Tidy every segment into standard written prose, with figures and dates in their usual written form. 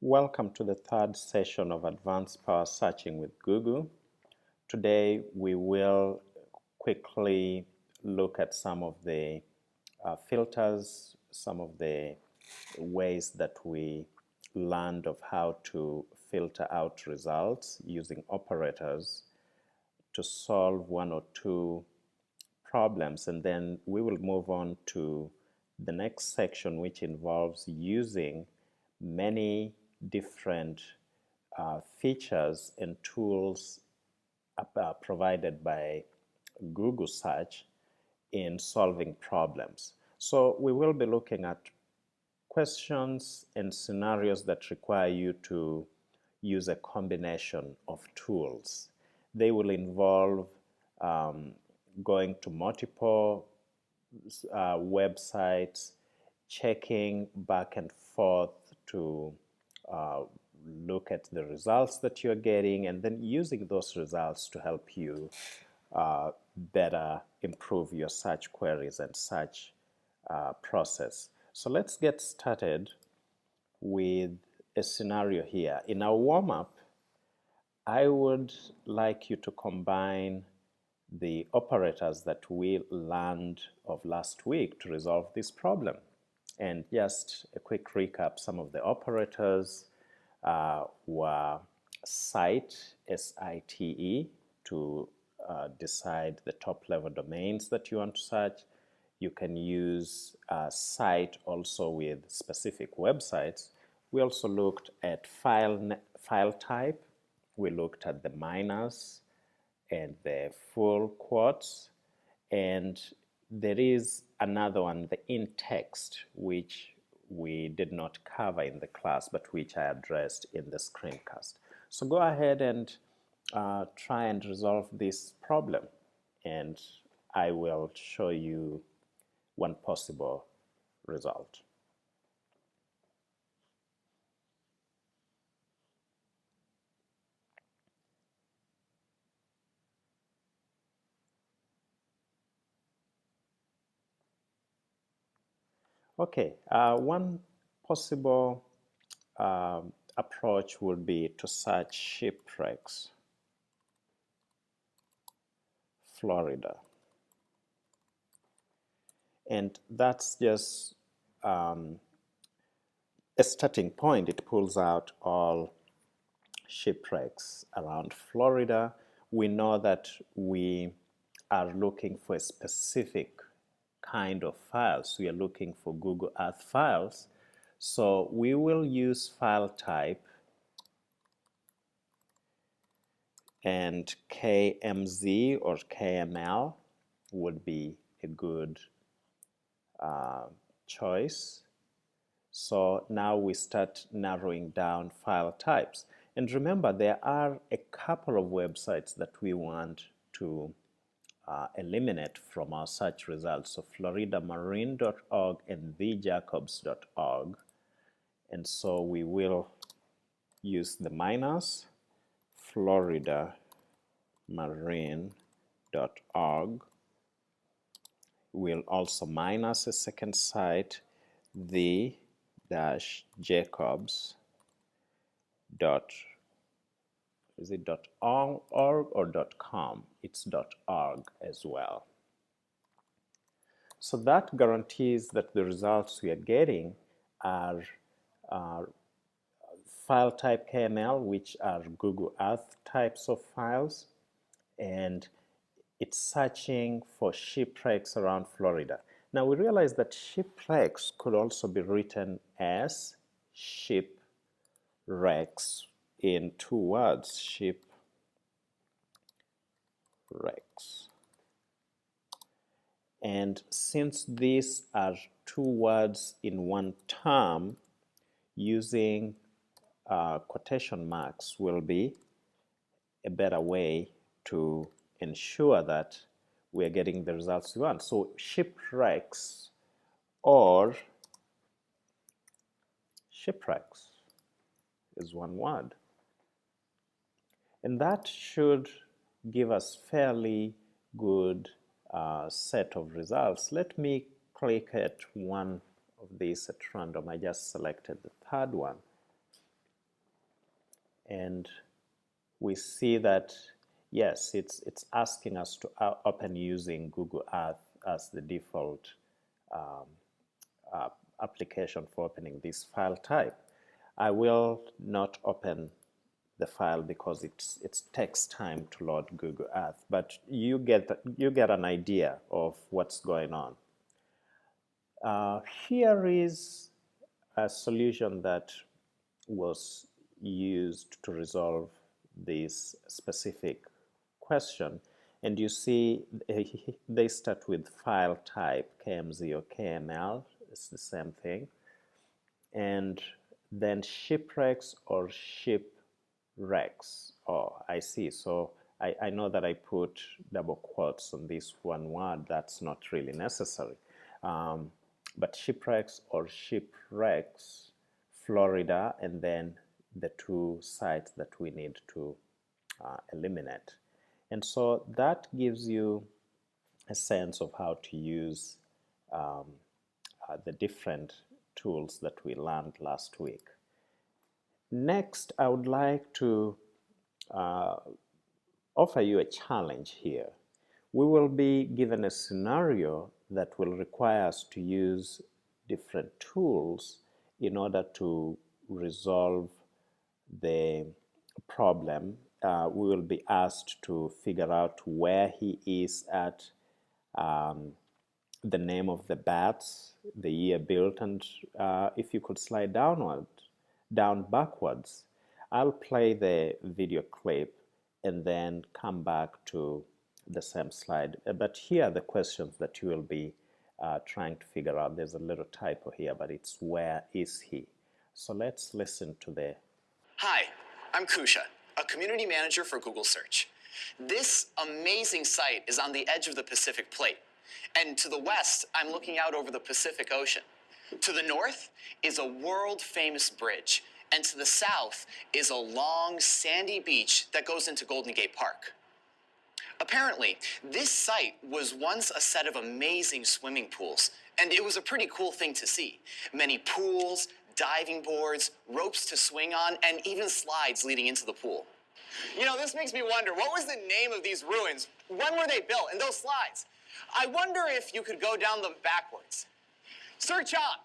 Welcome to the third session of Advanced Power Searching with Google. Today we will quickly look at some of the filters, some of the ways that we learned of how to filter out results using operators to solve one or two problems, and then we will move on to the next section, which involves using many different features and tools provided by Google Search in solving problems. So we will be looking at questions and scenarios that require you to use a combination of tools. They will involve going to multiple websites, checking back and forth to look at the results that you're getting, and then using those results to help you better improve your search queries and search process. So let's get started with a scenario here. In our warm-up, I would like you to combine the operators that we learned of last week to resolve this problem. And just a quick recap, some of the operators were cite, S-I-T-E, to decide the top level domains that you want to search. You can use cite also with specific websites. We also looked at file type. We looked at the minus and the full quotes, and there is another one, the in text, which we did not cover in the class but which I addressed in the screencast. So go ahead and try and resolve this problem, and I will show you one possible result. Okay, one possible approach would be to search shipwrecks, Florida. And that's just a starting point. It pulls out all shipwrecks around Florida. We know that we are looking for a specific kind of files. We are looking for Google Earth files. So we will use file type, and KMZ or KML would be a good choice. So now we start narrowing down file types. And remember, there are a couple of websites that we want to eliminate from our search results. So floridamarine.org and thejacobs.org. And so we will use the minus floridamarine.org. We'll also minus a second site, the-jacobs. Is it .org or .com? It's .org as well. So that guarantees that the results we are getting are file type KML, which are Google Earth types of files, and it's searching for shipwrecks around Florida. Now we realize that shipwrecks could also be written as shipwrecks in two words, shipwrecks. And since these are two words in one term, using quotation marks will be a better way to ensure that we are getting the results we want. So shipwrecks or shipwrecks is one word. And that should give us fairly good set of results. Let me click at one of these at random. I just selected the third one. and we see that yes, it's asking us to open using Google Earth as the default application for opening this file type. I will not open the file because it takes time to load Google Earth, but you get an idea of what's going on. Here is a solution that was used to resolve this specific question, and you see they start with file type KMZ or KML. It's the same thing, and then shipwrecks or shipwrecks. Oh, I see. So I know that I put double quotes on this one word. That's not really necessary. But shipwrecks or shipwrecks, Florida, and then the two sites that we need to eliminate. And so that gives you a sense of how to use the different tools that we learned last week. Next, I would like to offer you a challenge here. We will be given a scenario that will require us to use different tools in order to resolve the problem. We will be asked to figure out where he is at the name of the bats, the year built, and if you could slide down backwards, I'll play the video clip and then come back to the same slide. But here are the questions that you will be trying to figure out. There's a little typo here, but it's where is he? So let's listen to the... Hi, I'm Kusha, a community manager for Google Search. This amazing site is on the edge of the Pacific Plate. And to the west, I'm looking out over the Pacific Ocean. To the north is a world-famous bridge. And to the south is a long, sandy beach that goes into Golden Gate Park. Apparently, this site was once a set of amazing swimming pools, and it was a pretty cool thing to see. Many pools, diving boards, ropes to swing on, and even slides leading into the pool. You know, this makes me wonder, what was the name of these ruins? When were they built? And those slides? I wonder if you could go down them backwards. Search on.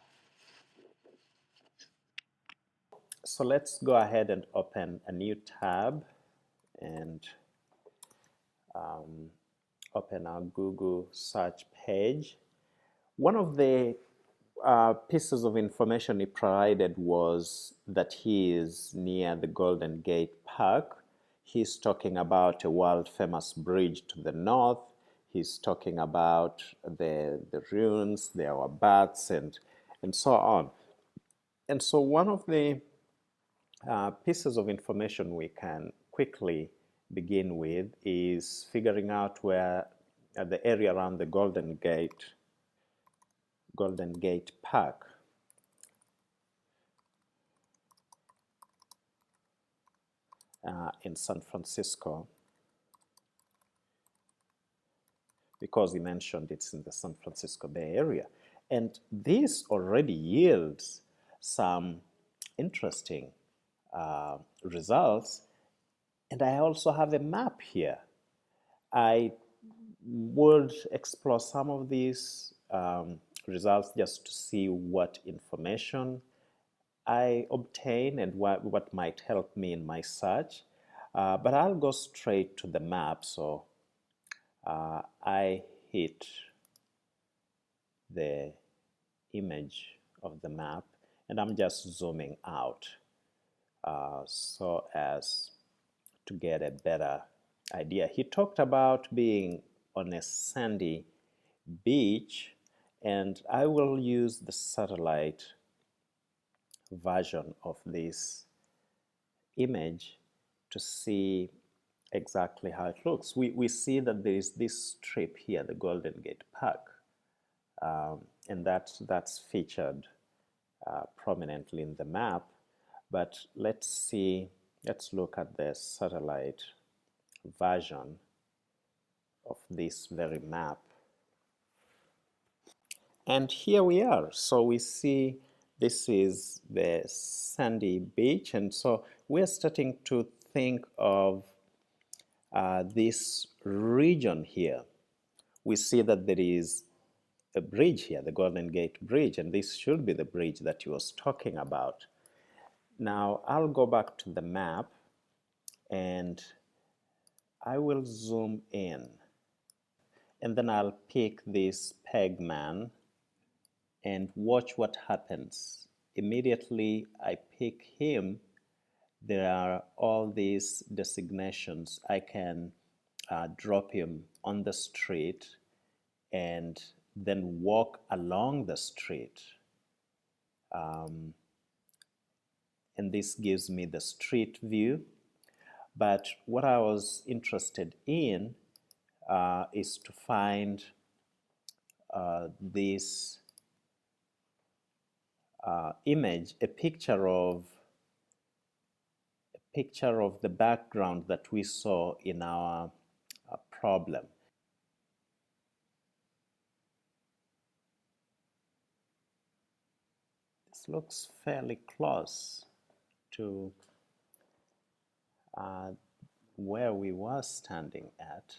So let's go ahead and open a new tab and open our Google search page. One of the pieces of information he provided was that he is near the Golden Gate Park. He's talking about a world-famous bridge to the north. He's talking about the ruins, there were bats, and so on. And so one of the pieces of information we can quickly begin with is figuring out where the area around the Golden Gate Park. In San Francisco, because he mentioned it's in the San Francisco Bay Area. And this already yields some interesting results. And I also have a map here. I would explore some of these results just to see what information I obtain and what might help me in my search. But I'll go straight to the map. So I hit the image of the map and I'm just zooming out so as to get a better idea. He talked about being on a sandy beach, and I will use the satellite version of this image to see exactly how it looks. We see that there is this strip here, the Golden Gate Park, and that's featured prominently in the map. But let's look at the satellite version of this very map. And here we are. So we see This is the sandy beach, and so we're starting to think of this region here. We see that there is a bridge here, the Golden Gate Bridge, and this should be the bridge that he was talking about. Now I'll go back to the map and I will zoom in, and then I'll pick this Pegman and watch what happens. Immediately I pick him, there are all these designations. I can drop him on the street and then walk along the street. And this gives me the street view. But what I was interested in is to find this image, a picture of the background that we saw in our problem. This looks fairly close to where we were standing at.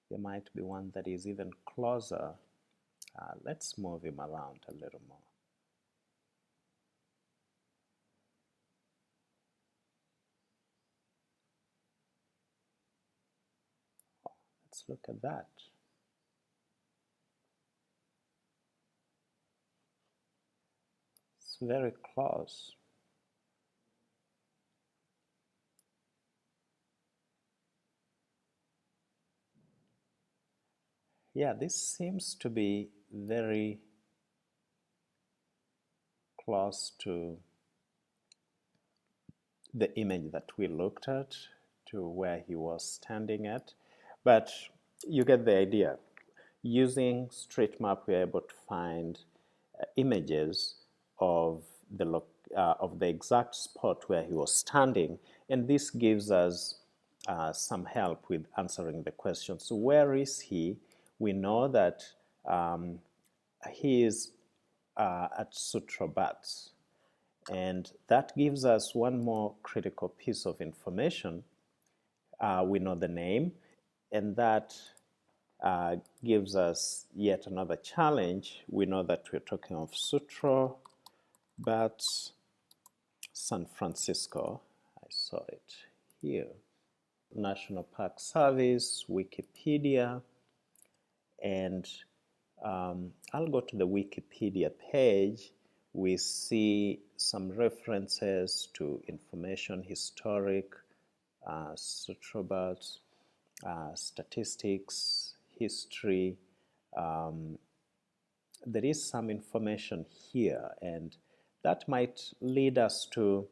There might be one that is even closer. Let's move him around a little more. Let's look at that. It's very close. Yeah, this seems to be very close to the image that we looked at, to where he was standing at, but you get the idea. Using StreetMap, we're able to find images of the exact spot where he was standing, and this gives us some help with answering the question. So where is he? We know that he is at Sutro Baths, and that gives us one more critical piece of information. We know the name, and that gives us yet another challenge. We know that we're talking of Sutro Baths, San Francisco. I saw it here. National Park Service, Wikipedia, and I'll go to the Wikipedia page. We see some references to information, historic, Sutro Baths, statistics, history. There is some information here, and that might lead us to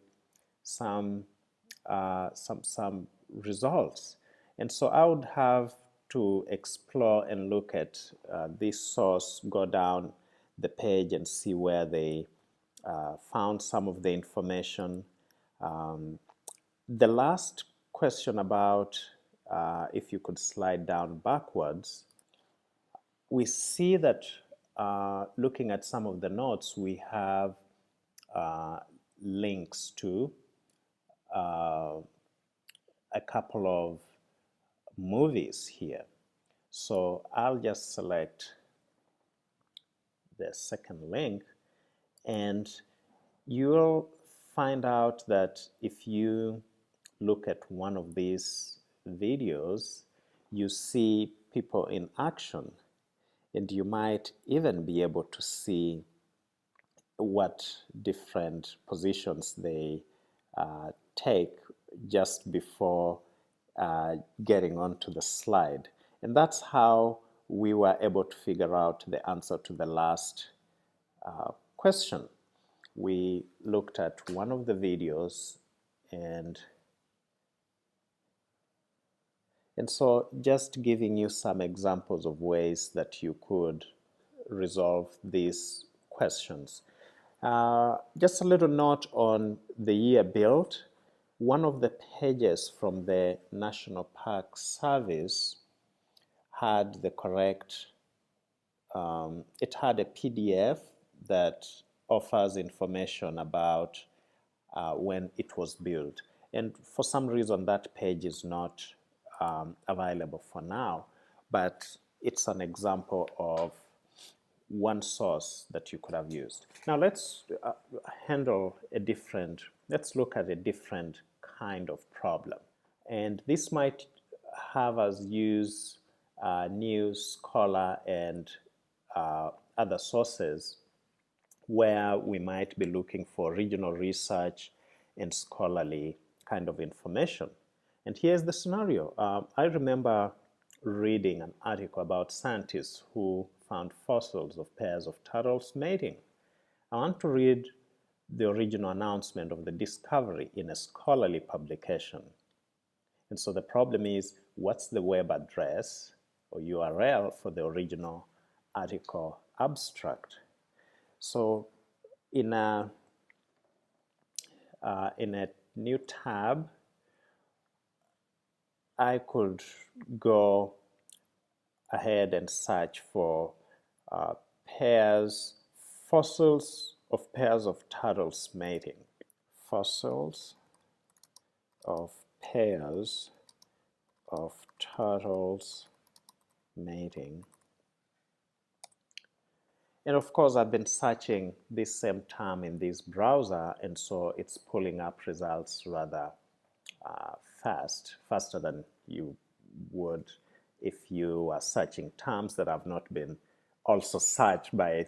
some results. And so I would have to explore and look at this source, go down the page and see where they found some of the information. The last question about if you could slide down backwards, we see that looking at some of the notes, we have links to a couple of movies here. So I'll just select the second link, and you'll find out that if you look at one of these videos, you see people in action, and you might even be able to see what different positions they take just before getting onto the slide. And that's how we were able to figure out the answer to the last question. We looked at one of the videos, and so just giving you some examples of ways that you could resolve these questions. Just a little note on the year built. One of the pages from the National Park Service had the correct it had a PDF that offers information about when it was built. And for some reason, that page is not available for now, but it's an example of one source that you could have used. Now let's let's look at a different kind of problem. And this might have us use News, Scholar, and other sources where we might be looking for regional research and scholarly kind of information. And here's the scenario. I remember reading an article about scientists who found fossils of pairs of turtles mating. I want to read the original announcement of the discovery in a scholarly publication. And so the problem is, what's the web address or URL for the original article abstract? So in a new tab, I could go ahead and search for fossils of pairs of turtles mating. Fossils of pairs of turtles mating. And of course, I've been searching this same term in this browser, and so it's pulling up results rather faster than you would if you are searching terms that have not been also searched by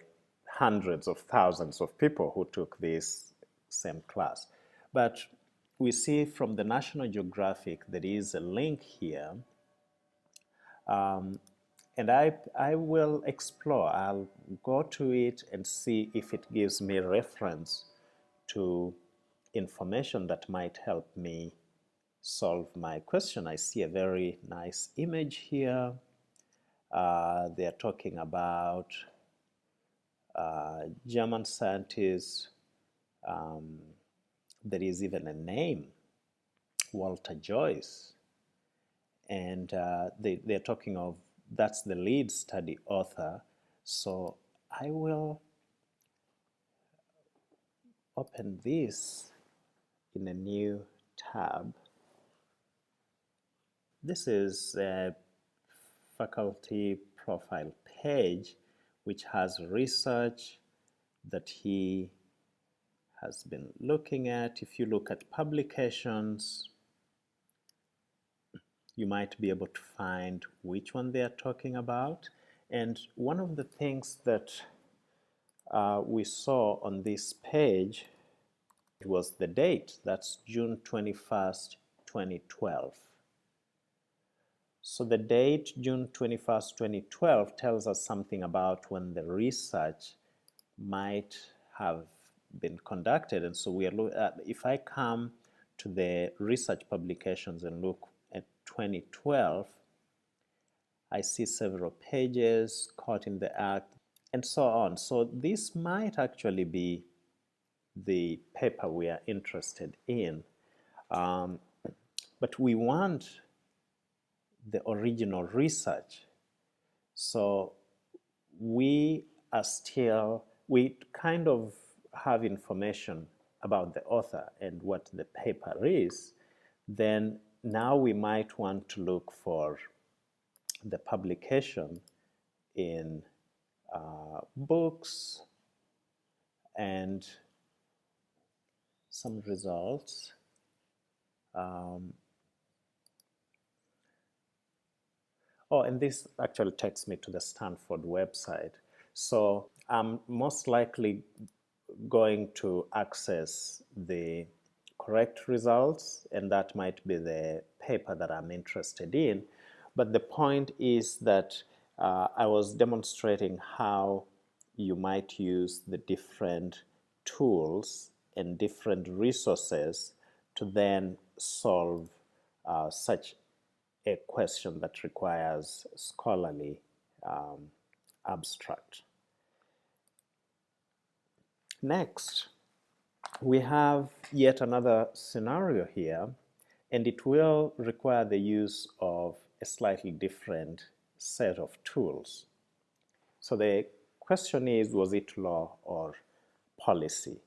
hundreds of thousands of people who took this same class. But we see from the National Geographic there is a link here, and I will explore. I'll go to it and see if it gives me reference to information that might help me solve my question. I see a very nice image here. They're talking about German scientists. There is even a name, Walter Joyce. And they're talking of, that's the lead study author. So I will open this in a new tab. This is a faculty profile page which has research that he has been looking at. If you look at publications, you might be able to find which one they are talking about. And one of the things that we saw on this page was the date. That's June 21st, 2012. So the date, June 21st, 2012, tells us something about when the research might have been conducted. And so we are if I come to the research publications and look at 2012, I see several pages caught in the act and so on. So this might actually be the paper we are interested in, but we want the original research. So we kind of have information about the author and what the paper is. Then now we might want to look for the publication in books and some results. Oh, and this actually takes me to the Stanford website. So I'm most likely going to access the correct results, and that might be the paper that I'm interested in. But the point is that I was demonstrating how you might use the different tools and different resources to then solve such a question that requires scholarly abstract. Next, we have yet another scenario here, and it will require the use of a slightly different set of tools. So the question is, was it law or policy?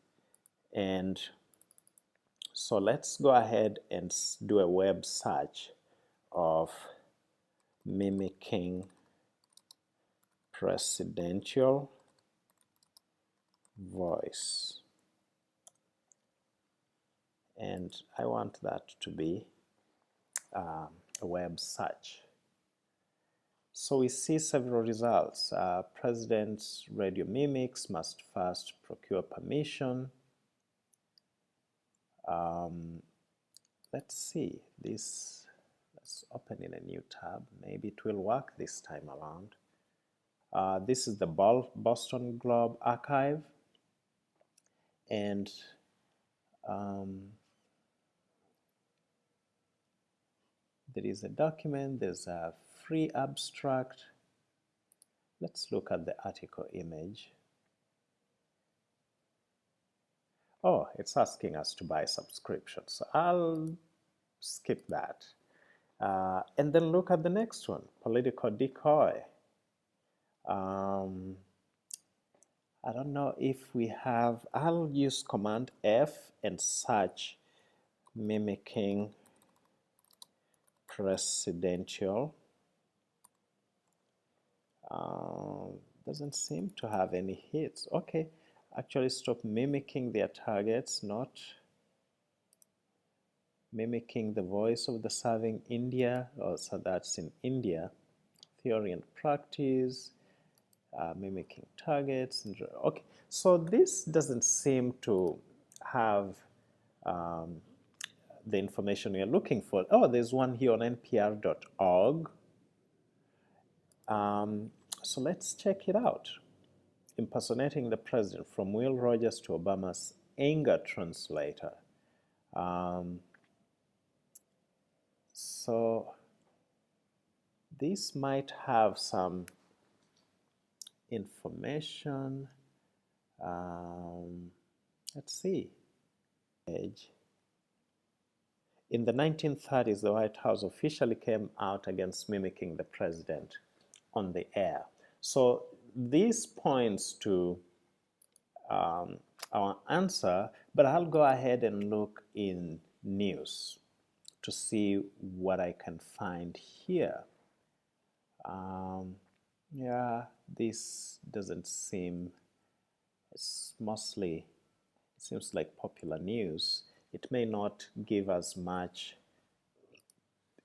And so let's go ahead and do a web search of mimicking presidential voice. And I want that to be a web search. So we see several results. President's radio mimics must first procure permission. Let's see this. Let's open in a new tab. Maybe it will work this time around. This is the Boston Globe archive, and there is a document, there's a free abstract. Let's look at the article image. Oh, it's asking us to buy subscription, so I'll skip that. And then look at the next one, political decoy. I don't know if we have, I'll use Command F and search mimicking presidential. Doesn't seem to have any hits. Okay, actually stop mimicking their targets, not mimicking the voice of the serving India. Oh, so that's in India. Theory and practice, mimicking targets. Okay, so this doesn't seem to have the information you're looking for. Oh, there's one here on npr.org. So let's check it out. Impersonating the president, from Will Rogers to Obama's anger translator. So this might have some information. Let's see. In the 1930s, the White House officially came out against mimicking the president on the air. So this points to our answer, but I'll go ahead and look in news to see what I can find here. Yeah, this doesn't seem, it's mostly, it seems like popular news. It may not give us much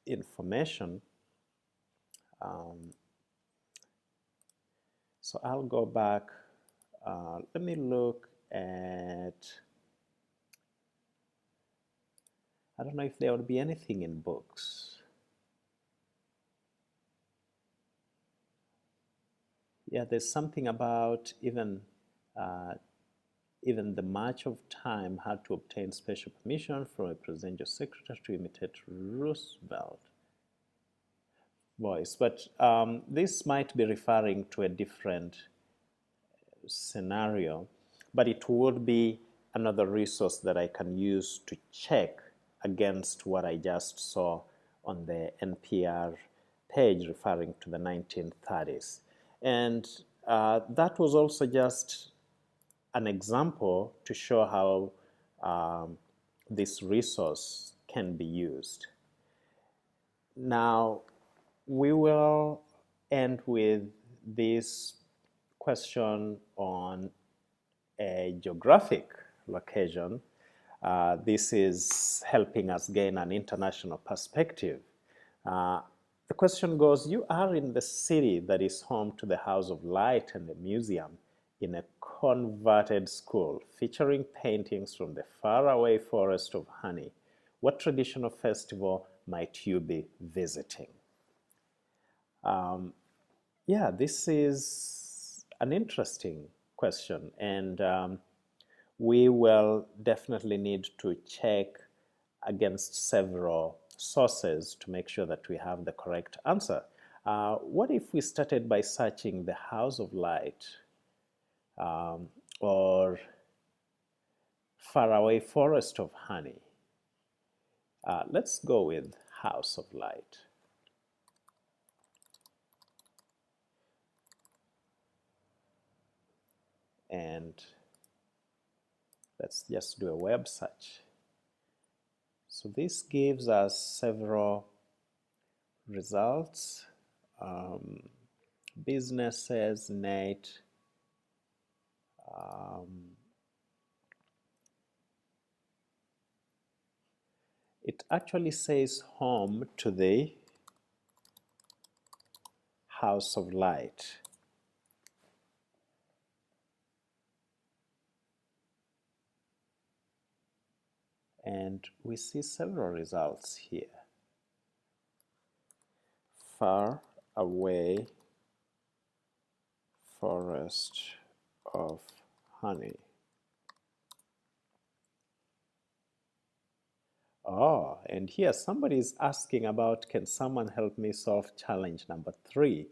information. So I'll go back. Let me look at, I don't know if there would be anything in books. Yeah, there's something about even the March of Time had to obtain special permission from a presidential secretary to imitate Roosevelt voice. But this might be referring to a different scenario, but it would be another resource that I can use to check against what I just saw on the NPR page referring to the 1930s. And that was also just an example to show how this resource can be used. Now, we will end with this question on a geographic location. This is helping us gain an international perspective. The question goes, you are in the city that is home to the House of Light and the museum in a converted school featuring paintings from the faraway forest of honey. What traditional festival might you be visiting? Yeah, this is an interesting question, and we will definitely need to check against several sources to make sure that we have the correct answer. What if we started by searching the House of Light or faraway forest of honey? Let's go with House of Light. and let's just do a web search. So this gives us several results. Businesses, net, it actually says home to the House of Light. And we see several results here. Far away forest of honey. Oh, and here somebody is asking about, can someone help me solve challenge number 3?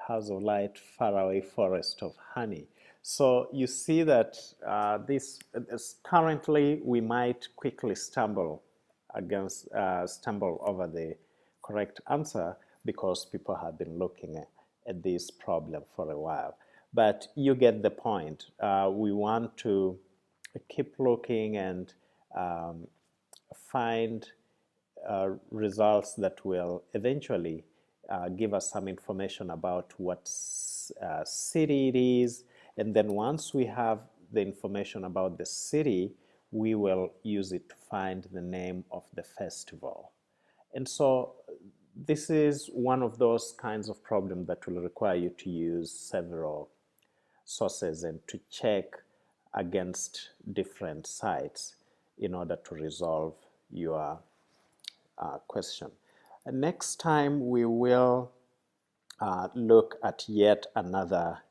House of Light, faraway forest of honey. So you see that this currently we might quickly stumble over the correct answer because people have been looking at this problem for a while. But you get the point. We want to keep looking and find results that will eventually give us some information about what city it is. And then once we have the information about the city, we will use it to find the name of the festival. And so this is one of those kinds of problems that will require you to use several sources and to check against different sites in order to resolve your question. And next time we will look at yet another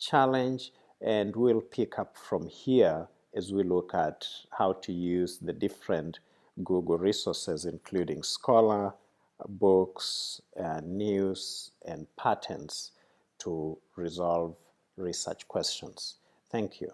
challenge, and we'll pick up from here as we look at how to use the different Google resources, including Scholar, books, news, and patents to resolve research questions. Thank you.